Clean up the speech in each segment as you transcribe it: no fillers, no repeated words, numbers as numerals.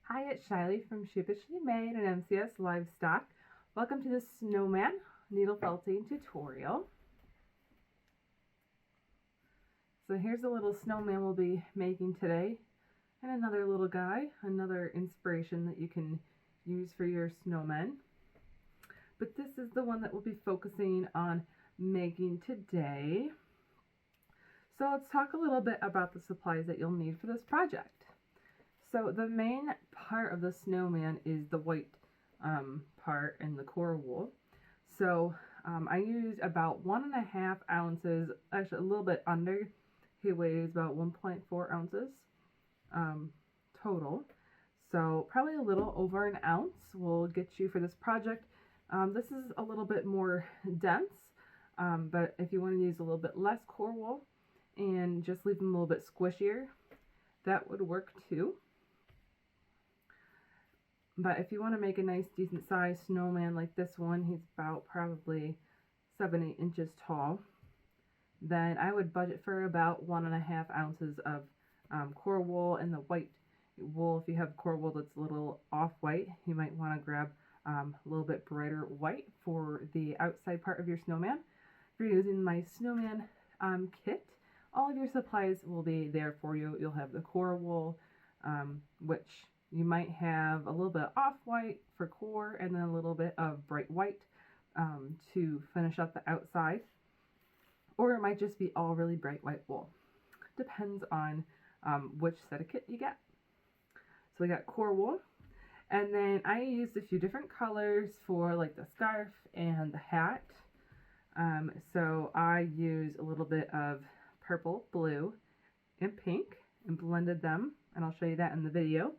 Hi, it's Sheiley from Sheepishly Made and MCS Livestock. Welcome to the Snowman needle felting tutorial. So here's a little snowman we'll be making today, and another little guy, another inspiration that you can use for your snowmen. But this is the one that we'll be focusing on making today. So let's talk a little bit about the supplies that you'll need for this project. So the main part of the snowman is the white part and the core wool. So I used about 1.5 ounces, actually a little bit under. He weighs about 1.4 ounces total. So probably a little over an ounce will get you for this project. This is a little bit more dense, but if you want to use a little bit less core wool and just leave them a little bit squishier, that would work too. But if you want to make a nice decent sized snowman like this one, he's about probably 7-8 inches tall, then I would budget for about 1.5 ounces of core wool. And the white wool, if you have core wool that's a little off white, you might want to grab a little bit brighter white for the outside part of your snowman. If you're using my snowman kit, all of your supplies will be there for you. You'll have the core wool, which you might have a little bit off-white for core and then a little bit of bright white to finish up the outside. Or it might just be all really bright white wool. Depends on which set of kit you get. So we got core wool. And then I used a few different colors for like the scarf and the hat. So I used a little bit of purple, blue, and pink and blended them. And I'll show you that in the video.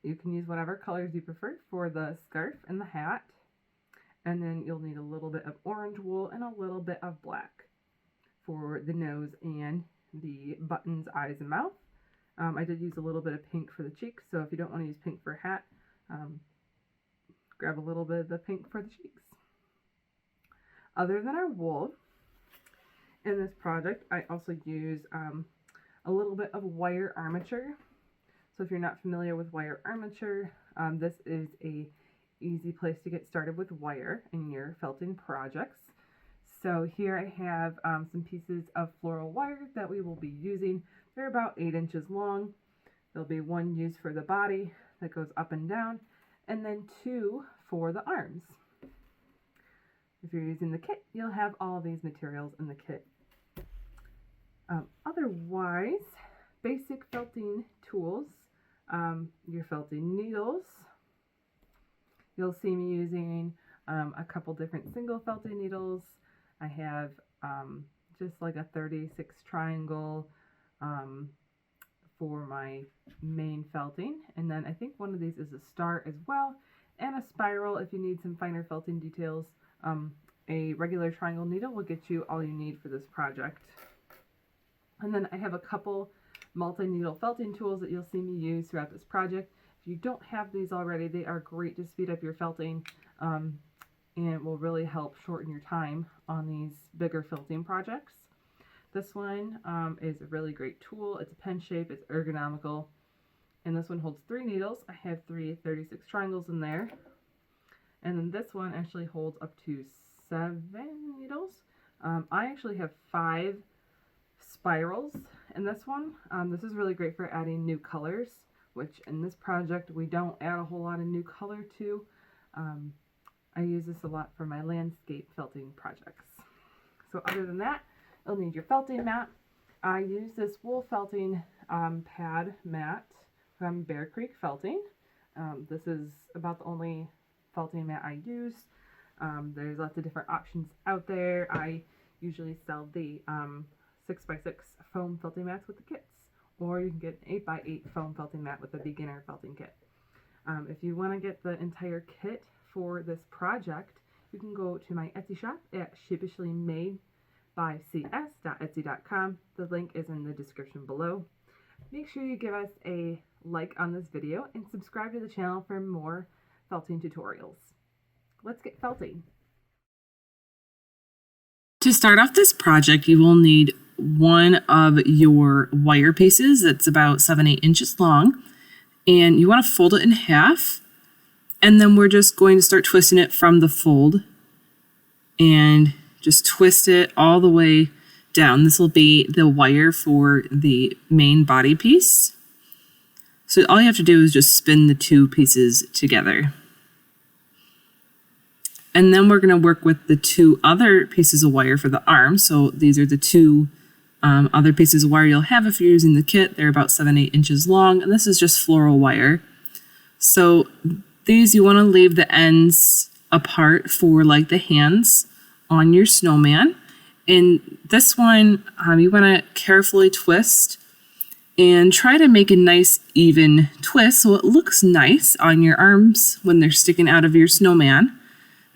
You can use whatever colors you prefer for the scarf and the hat. And then you'll need a little bit of orange wool and a little bit of black for the nose and the buttons, eyes, and mouth. I did use a little bit of pink for the cheeks, so if you don't want to use pink for a hat, grab a little bit of the pink for the cheeks. Other than our wool, in this project, I also use a little bit of wire armature. So if you're not familiar with wire armature, this is a easy place to get started with wire in your felting projects. So here I have some pieces of floral wire that we will be using. They're about 8 inches long. There'll be one used for the body that goes up and down, and then 2 for the arms. If you're using the kit, you'll have all these materials in the kit. Otherwise, basic felting tools. Your felting needles. You'll see me using a couple different single felting needles. I have just like a 36 triangle for my main felting, and then I think one of these is a star as well, and a spiral if you need some finer felting details. A regular triangle needle will get you all you need for this project. And then I have a couple multi-needle felting tools that you'll see me use throughout this project. If you don't have these already, they are great to speed up your felting and will really help shorten your time on these bigger felting projects. This one is a really great tool. It's a pen shape, it's ergonomical, and this one holds 3 needles. I have 3 36 triangles in there, and then this one actually holds up to 7 needles. I actually have 5 spirals in this one. This is really great for adding new colors, which in this project we don't add a whole lot of new color to. I use this a lot for my landscape felting projects. So other than that, you'll need your felting mat. I use this wool felting pad mat from Bear Creek Felting. This is about the only felting mat I use. There's lots of different options out there. I usually sell the 6x6 foam felting mats with the kits, or you can get an 8x8 foam felting mat with a beginner felting kit. If you want to get the entire kit for this project, you can go to my Etsy shop at Sheepishly Made by cs.etsy.com. The link is in the description below. Make sure you give us a like on this video and subscribe to the channel for more felting tutorials. Let's get felting. To start off this project, you will need one of your wire pieces that's about 7-8 inches long, and you want to fold it in half. And then we're just going to start twisting it from the fold and just twist it all the way down. This will be the wire for the main body piece. So all you have to do is just spin the two pieces together. And then we're going to work with the two other pieces of wire for the arms. So these are the two other pieces of wire you'll have if you're using the kit. They're about 7-8 inches long, and this is just floral wire. So these you want to leave the ends apart for like the hands on your snowman. And this one, you want to carefully twist and try to make a nice even twist so it looks nice on your arms when they're sticking out of your snowman.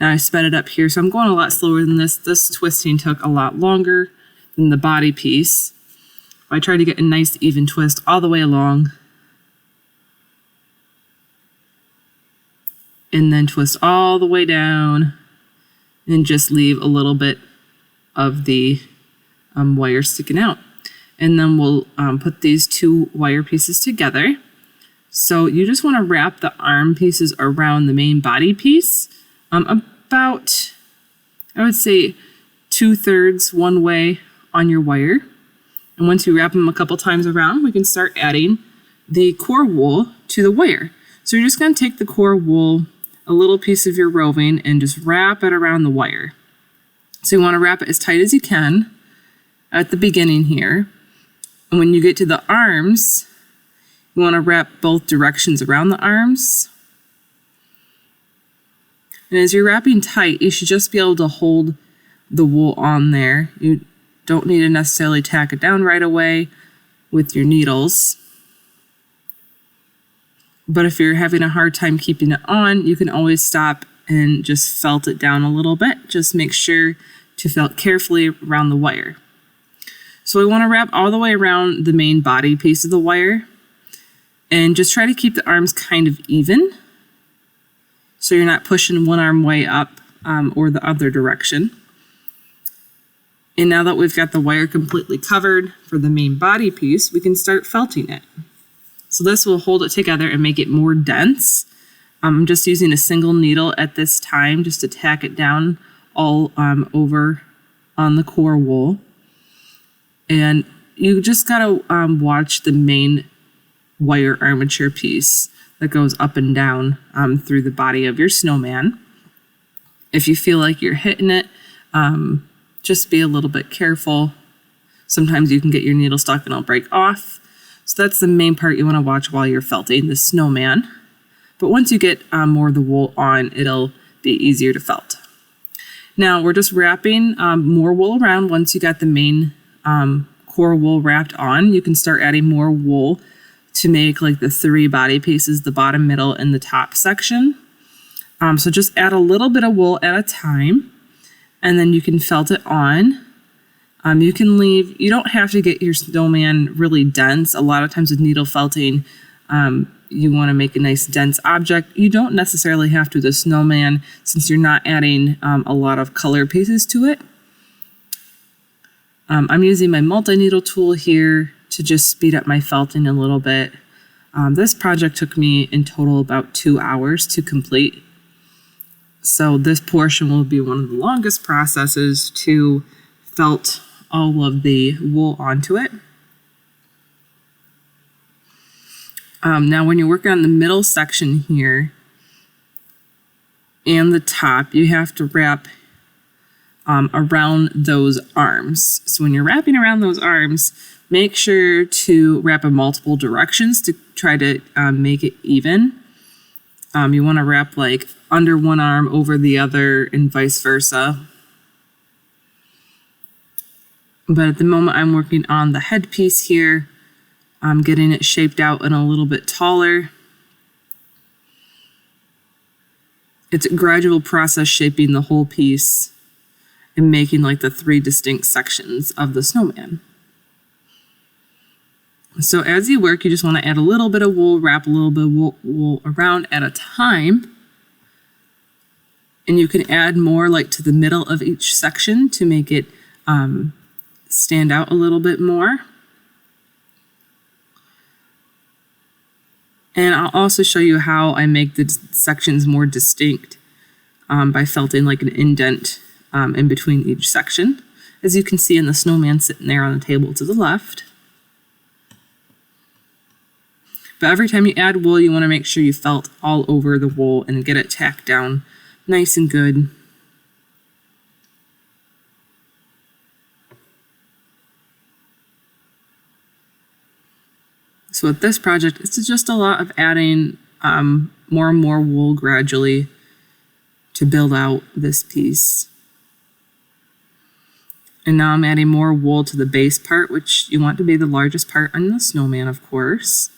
Now I sped it up here, so I'm going a lot slower than this. This twisting took a lot longer than the body piece. I tried to get a nice even twist all the way along. And then twist all the way down and just leave a little bit of the wire sticking out. And then we'll put these two wire pieces together. So you just want to wrap the arm pieces around the main body piece. About, I would say, 2/3 one way on your wire. And once you wrap them a couple times around, we can start adding the core wool to the wire. So you're just going to take the core wool, a little piece of your roving, and just wrap it around the wire. So you want to wrap it as tight as you can at the beginning here. And when you get to the arms, you want to wrap both directions around the arms. And as you're wrapping tight, you should just be able to hold the wool on there. You don't need to necessarily tack it down right away with your needles. But if you're having a hard time keeping it on, you can always stop and just felt it down a little bit. Just make sure to felt carefully around the wire. So we want to wrap all the way around the main body piece of the wire and just try to keep the arms kind of even, so you're not pushing one arm way up or the other direction. And now that we've got the wire completely covered for the main body piece, we can start felting it. So this will hold it together and make it more dense. I'm just using a single needle at this time just to tack it down all over on the core wool. And you just gotta watch the main wire armature piece that goes up and down through the body of your snowman. If you feel like you're hitting it, just be a little bit careful. Sometimes you can get your needle stuck and it'll break off. So that's the main part you want to watch while you're felting the snowman. But once you get more of the wool on, it'll be easier to felt. Now we're just wrapping more wool around. Once you got the main core wool wrapped on, you can start adding more wool to make like the 3 body pieces, the bottom, middle, and the top section. So just add a little bit of wool at a time, and then you can felt it on. You don't have to get your snowman really dense. A lot of times with needle felting, you want to make a nice dense object. You don't necessarily have to with the snowman since you're not adding a lot of color pieces to it. I'm using my multi-needle tool here to just speed up my felting a little bit. This project took me in total about 2 hours to complete. So this portion will be one of the longest processes to felt all of the wool onto it. Now when you're working on the middle section here and the top, you have to wrap around those arms. So when you're wrapping around those arms, make sure to wrap in multiple directions to try to make it even. You want to wrap like under one arm over the other and vice versa. But at the moment I'm working on the headpiece here. I'm getting it shaped out and a little bit taller. It's a gradual process shaping the whole piece and making like the 3 distinct sections of the snowman. So as you work, you just want to add a little bit of wool, wrap a little bit of wool around at a time. And you can add more like to the middle of each section to make it stand out a little bit more. And I'll also show you how I make the sections more distinct by felting like an indent in between each section. As you can see in the snowman sitting there on the table to the left. But every time you add wool, you want to make sure you felt all over the wool and get it tacked down nice and good. So with this project, it's just a lot of adding more and more wool gradually to build out this piece. And now I'm adding more wool to the base part, which you want to be the largest part on the snowman, of course.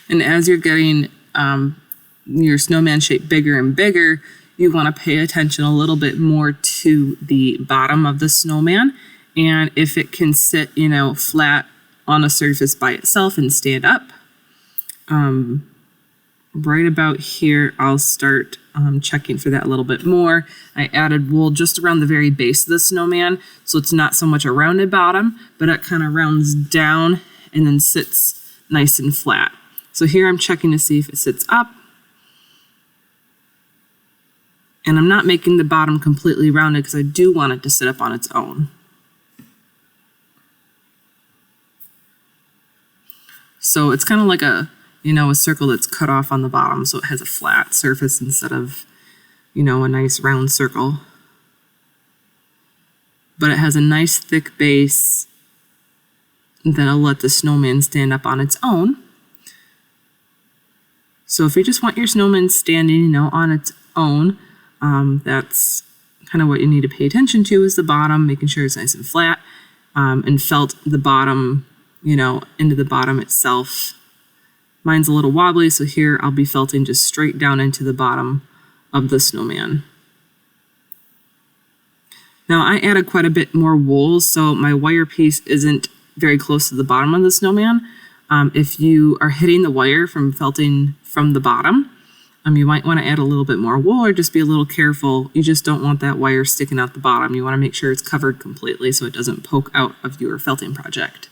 And as you're getting your snowman shape bigger and bigger, you want to pay attention a little bit more to the bottom of the snowman. And if it can sit, flat on a surface by itself and stand up. Right about here, I'll start checking for that a little bit more. I added wool just around the very base of the snowman, so it's not so much a rounded bottom, but it kind of rounds down and then sits nice and flat. So here I'm checking to see if it sits up. And I'm not making the bottom completely rounded because I do want it to sit up on its own. So it's kind of like a circle that's cut off on the bottom, so it has a flat surface instead of, a nice round circle. But it has a nice thick base that'll let the snowman stand up on its own. So if you just want your snowman standing, on its own, that's kind of what you need to pay attention to is the bottom, making sure it's nice and flat, and felt the bottom, into the bottom itself. Mine's a little wobbly, so here I'll be felting just straight down into the bottom of the snowman. Now I added quite a bit more wool, so my wire piece isn't very close to the bottom of the snowman. If you are hitting the wire from felting from the bottom, you might want to add a little bit more wool or just be a little careful. You just don't want that wire sticking out the bottom. You want to make sure it's covered completely so it doesn't poke out of your felting project.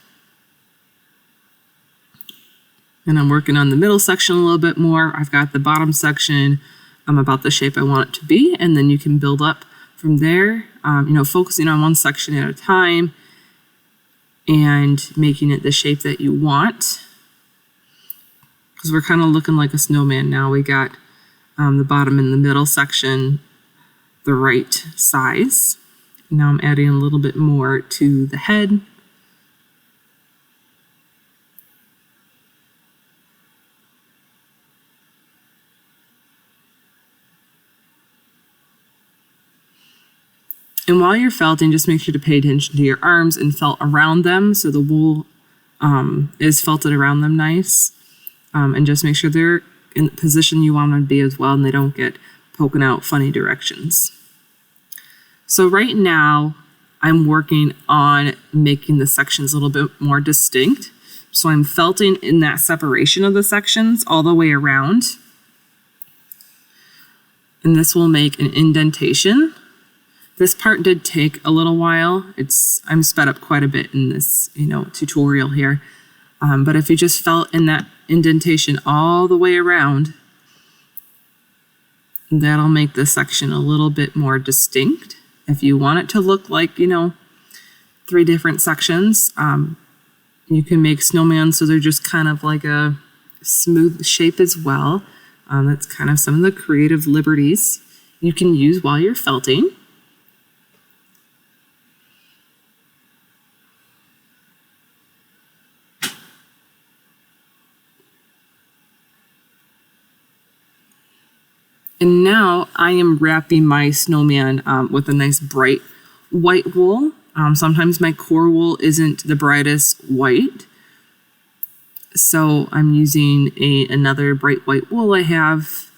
And I'm working on the middle section a little bit more. I've got the bottom section about the shape I want it to be, and then you can build up from there, focusing on one section at a time and making it the shape that you want. Because we're kind of looking like a snowman now. We got the bottom and the middle section the right size. Now I'm adding a little bit more to the head. And while you're felting, just make sure to pay attention to your arms and felt around them so the wool is felted around them nice. And just make sure they're in the position you want them to be as well and they don't get poking out funny directions. So right now, I'm working on making the sections a little bit more distinct. So I'm felting in that separation of the sections all the way around. And this will make an indentation. This part did take a little while. I'm sped up quite a bit in this, tutorial here. But if you just felt in that indentation all the way around, that'll make the section a little bit more distinct. If you want it to look like, 3 different sections, you can make snowmen so they're just kind of like a smooth shape as well. That's kind of some of the creative liberties you can use while you're felting. And now I am wrapping my snowman with a nice bright white wool. Sometimes my core wool isn't the brightest white. So I'm using another bright white wool I have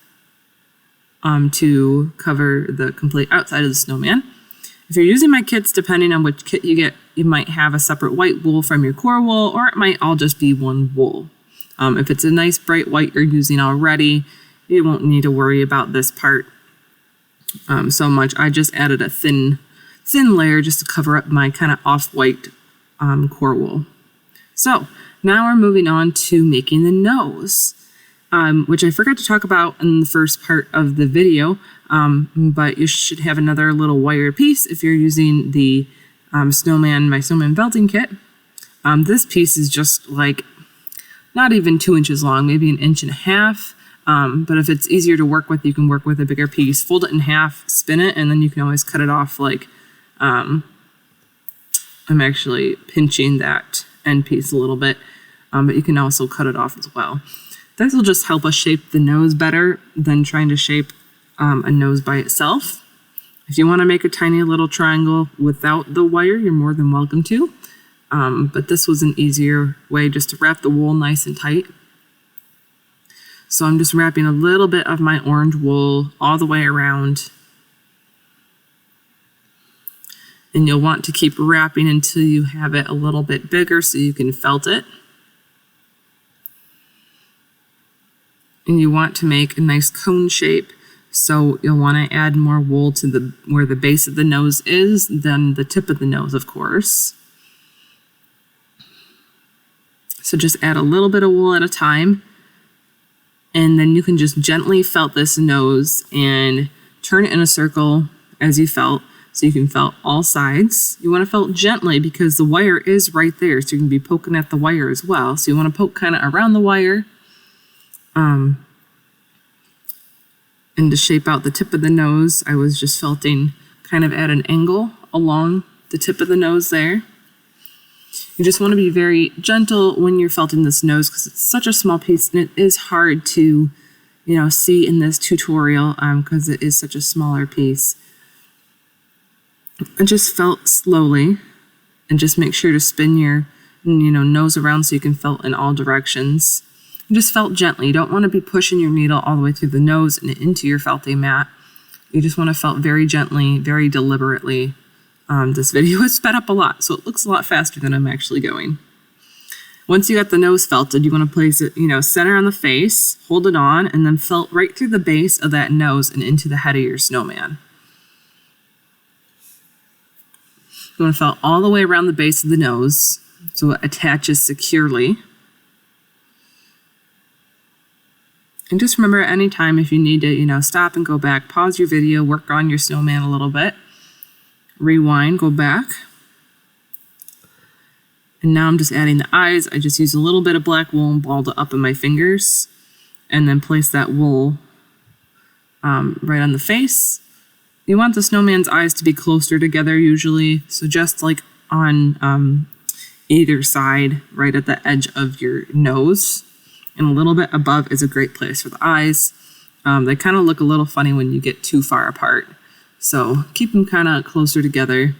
to cover the complete outside of the snowman. If you're using my kits, depending on which kit you get, you might have a separate white wool from your core wool, or it might all just be one wool. If it's a nice bright white you're using already, you won't need to worry about this part so much. I just added a thin layer just to cover up my kind of off-white core wool. So now we're moving on to making the nose, which I forgot to talk about in the first part of the video, but you should have another little wire piece if you're using the my Snowman felting kit. This piece is just like not even 2 inches long, maybe 1.5 inches. But if it's easier to work with, you can work with a bigger piece. Fold it in half, spin it, and then you can always cut it off like I'm actually pinching that end piece a little bit, but you can also cut it off as well. This will just help us shape the nose better than trying to shape a nose by itself. If you want to make a tiny little triangle without the wire, you're more than welcome to. But this was an easier way just to wrap the wool nice and tight. So I'm just wrapping a little bit of my orange wool all the way around. And you'll want to keep wrapping until you have it a little bit bigger so you can felt it. And you want to make a nice cone shape. So you'll want to add more wool to where the base of the nose is than the tip of the nose, of course. So just add a little bit of wool at a time. And then you can just gently felt this nose and turn it in a circle as you felt, so you can felt all sides. You want to felt gently because the wire is right there, so you can be poking at the wire as well. So you want to poke kind of around the wire and to shape out the tip of the nose. I was just felting kind of at an angle along the tip of the nose there. You just want to be very gentle when you're felting this nose because it's such a small piece and it is hard to, see in this tutorial because it is such a smaller piece. And just felt slowly and just make sure to spin your, nose around so you can felt in all directions. And just felt gently. You don't want to be pushing your needle all the way through the nose and into your felting mat. You just want to felt very gently, very deliberately. This video is sped up a lot, so it looks a lot faster than I'm actually going. Once you got the nose felted, you want to place it, center on the face, hold it on, and then felt right through the base of that nose and into the head of your snowman. You want to felt all the way around the base of the nose so it attaches securely. And just remember at any time if you need to, stop and go back, pause your video, work on your snowman a little bit. Rewind, go back. And now I'm just adding the eyes. I just use a little bit of black wool and balled it up in my fingers and then place that wool right on the face. You want the snowman's eyes to be closer together usually. So just like on either side, right at the edge of your nose. And a little bit above is a great place for the eyes. They kind of look a little funny when you get too far apart. So keep them kind of closer together.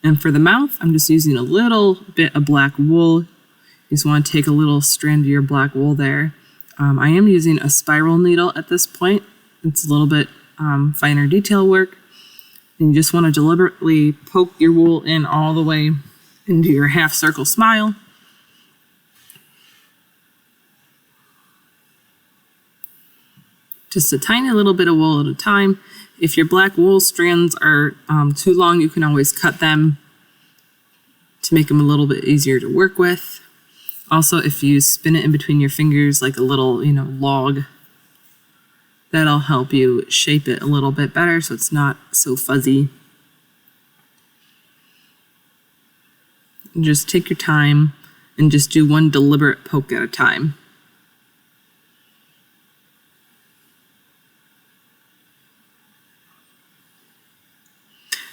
And for the mouth, I'm just using a little bit of black wool. You just want to take a little strand of your black wool there. I am using a spiral needle at this point. It's a little bit finer detail work. And you just want to deliberately poke your wool in all the way into your half circle smile. Just a tiny little bit of wool at a time. If your black wool strands are too long, you can always cut them to make them a little bit easier to work with. Also, if you spin it in between your fingers like a little, log, that'll help you shape it a little bit better so it's not so fuzzy. Just take your time and just do one deliberate poke at a time.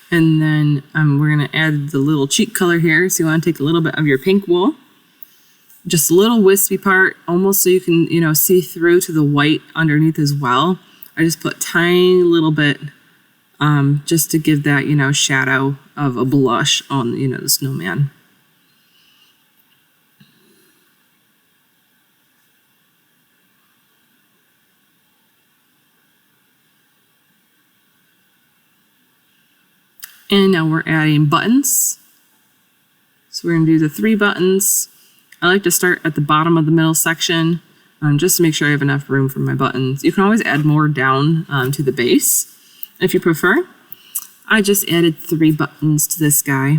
And then we're going to add the little cheek color here. So you want to take a little bit of your pink wool, just a little wispy part, almost so you can, see through to the white underneath as well. I just put a tiny little bit just to give that, shadow of a blush on, the snowman. And now we're adding buttons. So we're going to do the 3 buttons. I like to start at the bottom of the middle section just to make sure I have enough room for my buttons. You can always add more down to the base if you prefer. I just added 3 buttons to this guy.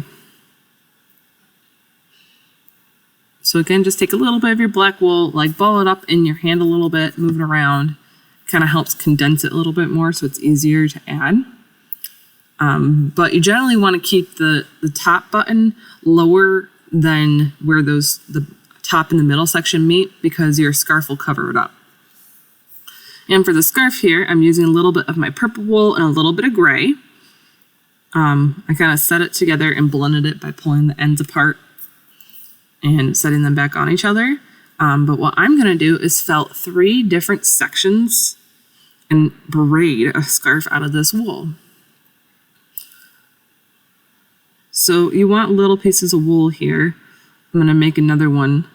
So again, just take a little bit of your black wool, like ball it up in your hand a little bit, move it around. Kind of helps condense it a little bit more so it's easier to add. But you generally want to keep the top button lower than where the top and the middle section meet, because your scarf will cover it up. And for the scarf here, I'm using a little bit of my purple wool and a little bit of gray. I kind of set it together and blended it by pulling the ends apart and setting them back on each other. But what I'm going to do is felt 3 different sections and braid a scarf out of this wool. So you want little pieces of wool here. I'm going to make another one,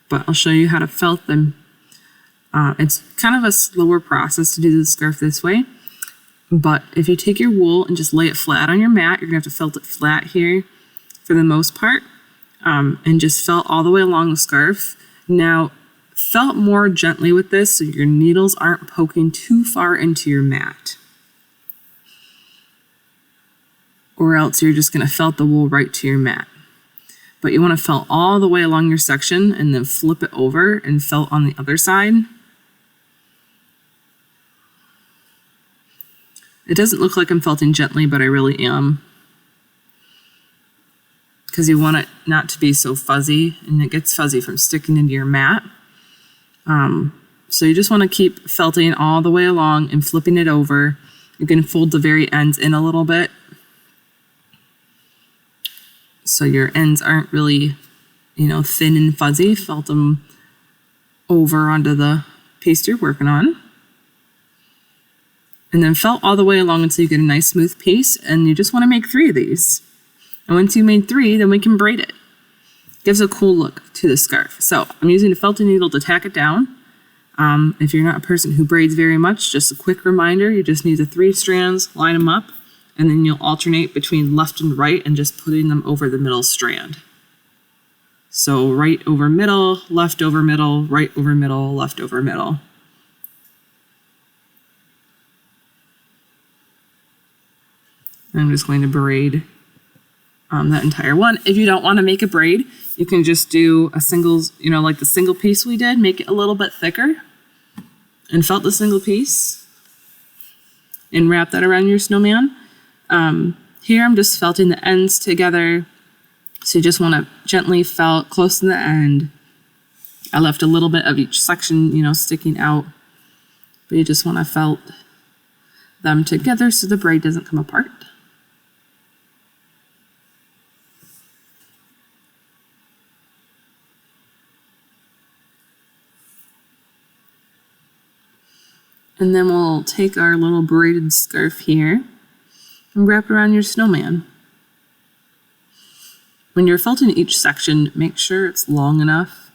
but I'll show you how to felt them. It's kind of a slower process to do the scarf this way, but if you take your wool and just lay it flat on your mat, you're going to have to felt it flat here for the most part, and just felt all the way along the scarf. Now, felt more gently with this so your needles aren't poking too far into your mat, or else you're just going to felt the wool right to your mat. But you want to felt all the way along your section and then flip it over and felt on the other side. It doesn't look like I'm felting gently, but I really am, because you want it not to be so fuzzy, and it gets fuzzy from sticking into your mat. So you just want to keep felting all the way along and flipping it over. You can fold the very ends in a little bit, so your ends aren't really, thin and fuzzy. Felt them over onto the piece you're working on. And then felt all the way along until you get a nice smooth piece, and you just want to make 3 of these. And once you made 3, then we can braid it. Gives a cool look to the scarf. So I'm using a felting needle to tack it down. If you're not a person who braids very much, just a quick reminder, you just need the 3 strands, line them up, and then you'll alternate between left and right and just putting them over the middle strand. So right over middle, left over middle, right over middle, left over middle. I'm just going to braid that entire one. If you don't want to make a braid, you can just do a single, like the single piece we did, make it a little bit thicker and felt the single piece and wrap that around your snowman. Here I'm just felting the ends together. So you just want to gently felt close to the end. I left a little bit of each section, sticking out, but you just want to felt them together so the braid doesn't come apart. And then we'll take our little braided scarf here and wrap it around your snowman. When you're felting each section, make sure it's long enough.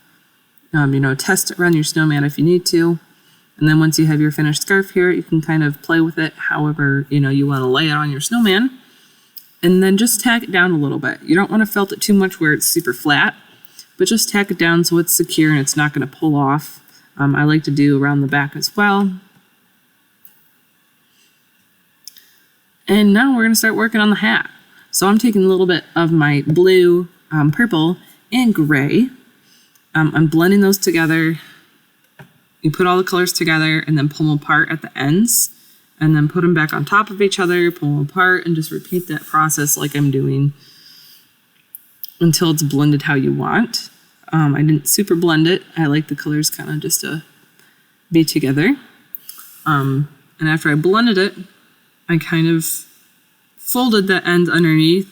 Test it around your snowman if you need to. And then once you have your finished scarf here, you can kind of play with it however, you want to lay it on your snowman. And then just tack it down a little bit. You don't want to felt it too much where it's super flat, but just tack it down so it's secure and it's not going to pull off. I like to do around the back as well. And now we're going to start working on the hat. So I'm taking a little bit of my blue, purple, and gray. I'm blending those together. You put all the colors together and then pull them apart at the ends. And then put them back on top of each other, pull them apart, and just repeat that process like I'm doing until it's blended how you want. I didn't super blend it. I like the colors kind of just to be together. And after I blended it, I kind of folded the ends underneath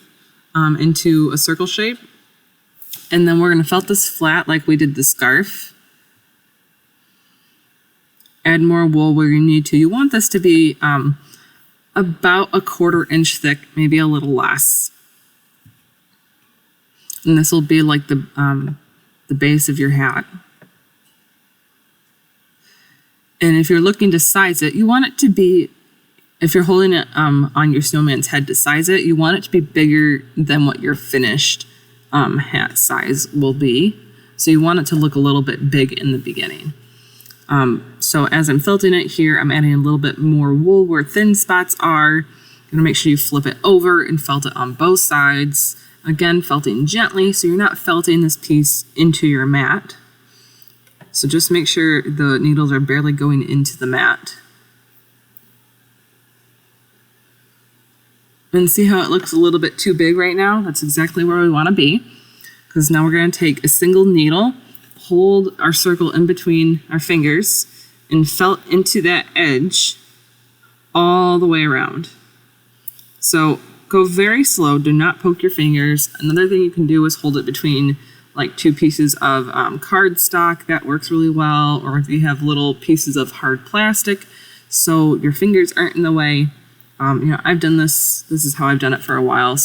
into a circle shape. And then we're going to felt this flat like we did the scarf. Add more wool where you need to. You want this to be about 1/4 inch thick, maybe a little less. And this will be like the base of your hat. And if you're looking to size it, you want it to be, if you're holding it on your snowman's head to size it, you want it to be bigger than what your finished hat size will be. So you want it to look a little bit big in the beginning. So as I'm felting it here, I'm adding a little bit more wool where thin spots are. You're gonna make sure you flip it over and felt it on both sides. Again, felting gently, so you're not felting this piece into your mat. So just make sure the needles are barely going into the mat. And see how it looks a little bit too big right now? That's exactly where we want to be. Because now we're going to take a single needle, hold our circle in between our fingers, and felt into that edge all the way around. So go very slow, do not poke your fingers. Another thing you can do is hold it between like two pieces of cardstock. That works really well. Or if you have little pieces of hard plastic, so your fingers aren't in the way. I've done this is how I've done it for a while,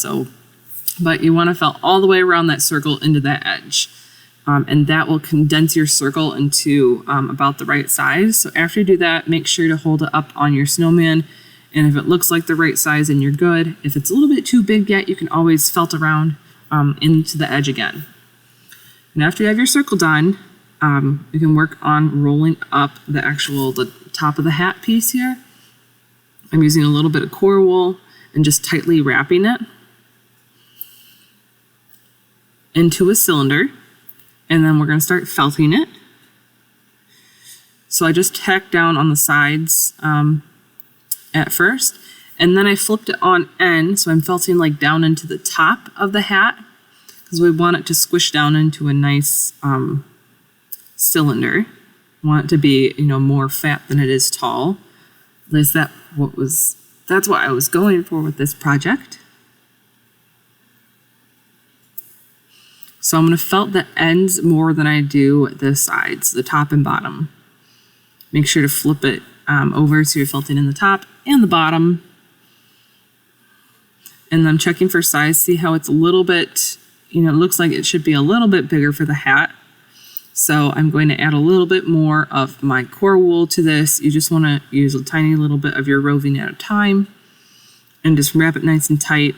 but you want to felt all the way around that circle into that edge. And that will condense your circle into about the right size. So after you do that, make sure to hold it up on your snowman. And if it looks like the right size, then you're good. If it's a little bit too big yet, you can always felt around into the edge again. And after you have your circle done, you can work on rolling up the top of the hat piece here. I'm using a little bit of core wool and just tightly wrapping it into a cylinder. And then we're going to start felting it. So I just tacked down on the sides at first, and then I flipped it on end, so I'm felting like down into the top of the hat because we want it to squish down into a nice cylinder. Want it to be, more fat than it is tall. At least that's what I was going for with this project. So I'm going to felt the ends more than I do the sides, the top and bottom. Make sure to flip it over so you're felting in the top and the bottom. And I'm checking for size, see how it's a little bit, it looks like it should be a little bit bigger for the hat. So I'm going to add a little bit more of my core wool to this. You just want to use a tiny little bit of your roving at a time and just wrap it nice and tight.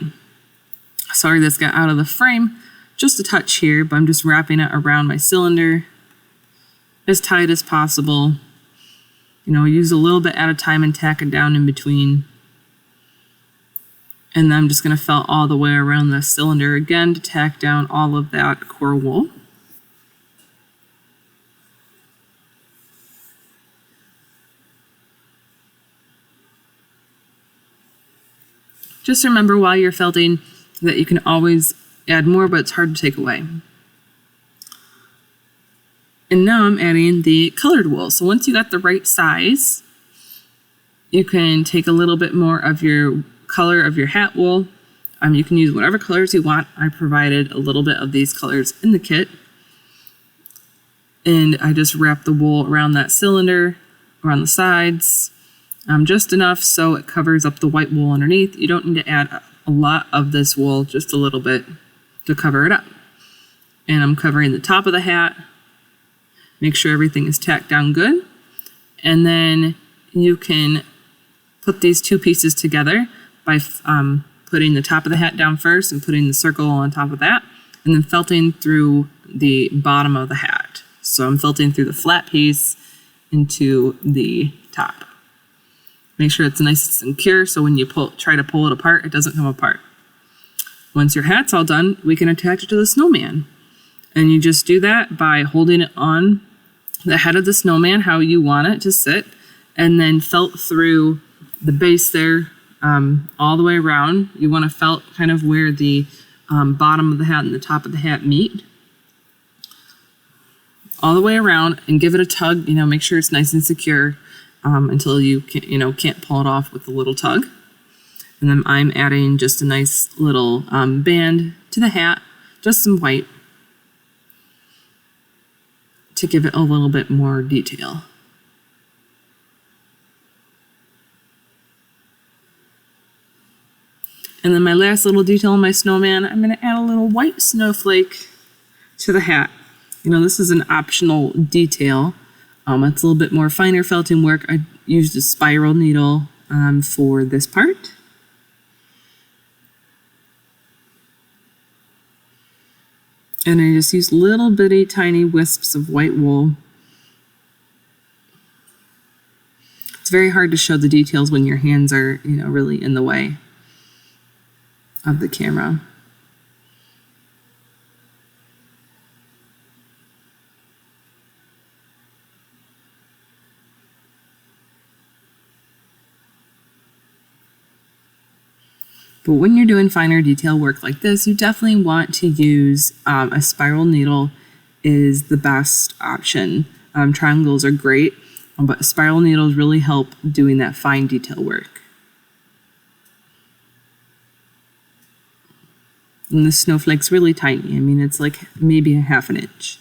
Sorry this got out of the frame just a touch here, but I'm just wrapping it around my cylinder as tight as possible. Use a little bit at a time and tack it down in between. And then I'm just going to felt all the way around the cylinder again to tack down all of that core wool. Just remember while you're felting that you can always add more, but it's hard to take away. And now I'm adding the colored wool. So once you got the right size, you can take a little bit more of your color of your hat wool. You can use whatever colors you want. I provided a little bit of these colors in the kit. And I just wrap the wool around that cylinder, around the sides, just enough so it covers up the white wool underneath. You don't need to add a lot of this wool, just a little bit to cover it up. And I'm covering the top of the hat. Make sure everything is tacked down good. And then you can put these two pieces together by putting the top of the hat down first and putting the circle on top of that, and then felting through the bottom of the hat. So I'm felting through the flat piece into the top. Make sure it's nice and secure so when you try to pull it apart, it doesn't come apart. Once your hat's all done, we can attach it to the snowman. And you just do that by holding it on the head of the snowman, how you want it to sit, and then felt through the base there all the way around. You want to felt kind of where the bottom of the hat and the top of the hat meet. All the way around and give it a tug, make sure it's nice and secure until you can't pull it off with a little tug. And then I'm adding just a nice little band to the hat, just some white, to give it a little bit more detail. And then my last little detail on my snowman, I'm going to add a little white snowflake to the hat. This is an optional detail. It's a little bit more finer felting work. I used a spiral needle for this part. And I just use little bitty tiny wisps of white wool. It's very hard to show the details when your hands are, really in the way of the camera. But when you're doing finer detail work like this, you definitely want to use a spiral needle is the best option. Triangles are great, but spiral needles really help doing that fine detail work. And the snowflake's really tiny. I mean, it's like maybe a half an inch.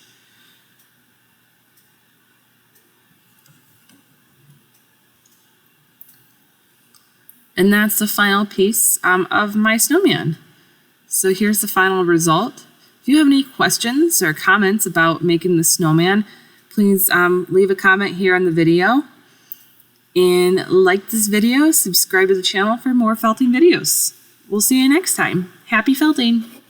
And that's the final piece of my snowman. So here's the final result. If you have any questions or comments about making the snowman, please leave a comment here on the video. And like this video, subscribe to the channel for more felting videos. We'll see you next time. Happy felting!